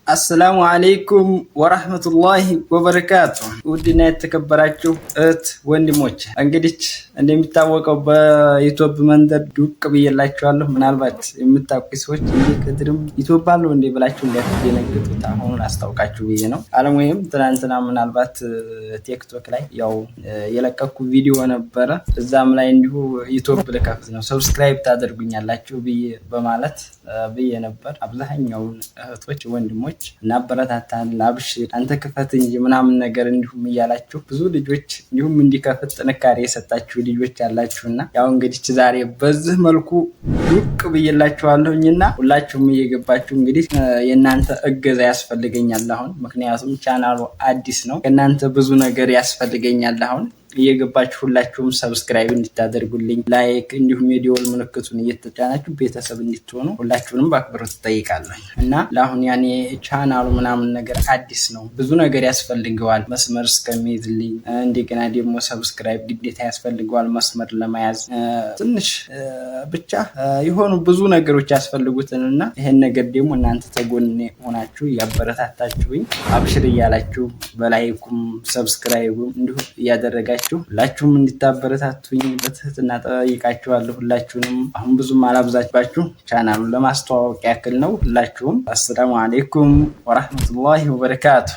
አሰላሙ አለይኩም ወራህመቱላሂ ወበረካቱ። ውድና የተከበራችሁ እህት ወንድሞች እንግዲህ እንደሚታወቀው በዩቲዩብ መንደር ዱቅ ብዬላችኋለሁ። ምናልባት የምታውቁ ሰዎች እንዴ ከድርም ዩቲዩብ አለው እንዴ ብላችሁ እንዳትደነግጡ አሁን አስታውቃችሁ ብዬ ነው። አለሙይም ትናንትና ምናልባት ቲክቶክ ላይ ያው የለቀኩ ቪዲዮ ነበረ። እዛም ላይ እንዲሁ ዩቲዩብ ልከፍት ነው ሰብስክራይብ ታደርጉኛላችሁ በማለት ብዬ ነበር። አብዛኛውን እህቶች ወንድሞች እናበረታታለን አብሽር አንተ ክፈት እንጂ ምናምን ነገር እንዲሁም እያላችሁ ብዙ ልጆች እንዲሁም እንዲከፍት ጥንካሬ የሰጣችሁ ልጆች ያላችሁና ያው እንግዲህ ዛሬ በዚህ መልኩ ዱቅ ብዬላችኋለሁኝና ሁላችሁም እየገባችሁ እንግዲህ የእናንተ እገዛ ያስፈልገኛል አሁን። ምክንያቱም ቻናሉ አዲስ ነው። ከእናንተ ብዙ ነገር ያስፈልገኛል አሁን። እየገባችሁ ሁላችሁም ሰብስክራይብ እንድታደርጉልኝ ላይክ እንዲሁም የደወል ምልክቱን እየተጫናችሁ ቤተሰብ እንድትሆኑ ሁላችሁንም በአክብሮት እጠይቃለሁ። እና ለአሁን ያኔ ቻናሉ ምናምን ነገር አዲስ ነው፣ ብዙ ነገር ያስፈልገዋል መስመር እስከሚይዝልኝ። እንደገና ደግሞ ሰብስክራይብ ግዴታ ያስፈልገዋል መስመር ለመያዝ። ትንሽ ብቻ የሆኑ ብዙ ነገሮች ያስፈልጉትንና ይሄን ነገር ደግሞ እናንተ ተጎኔ ሆናችሁ እያበረታታችሁኝ አብሽር እያላችሁ በላይኩም ሰብስክራይቡም እንዲሁ እያደረጋችሁ ሁላችሁም እንድታበረታቱኝ በትህትና ጠይቃችኋለሁ። ሁላችሁንም አሁን ብዙም አላብዛባችሁ ቻናሉን ለማስተዋወቅ ያክል ነው። ሁላችሁም አሰላሙ አለይኩም ወራህመቱላሂ ወበረካቱ።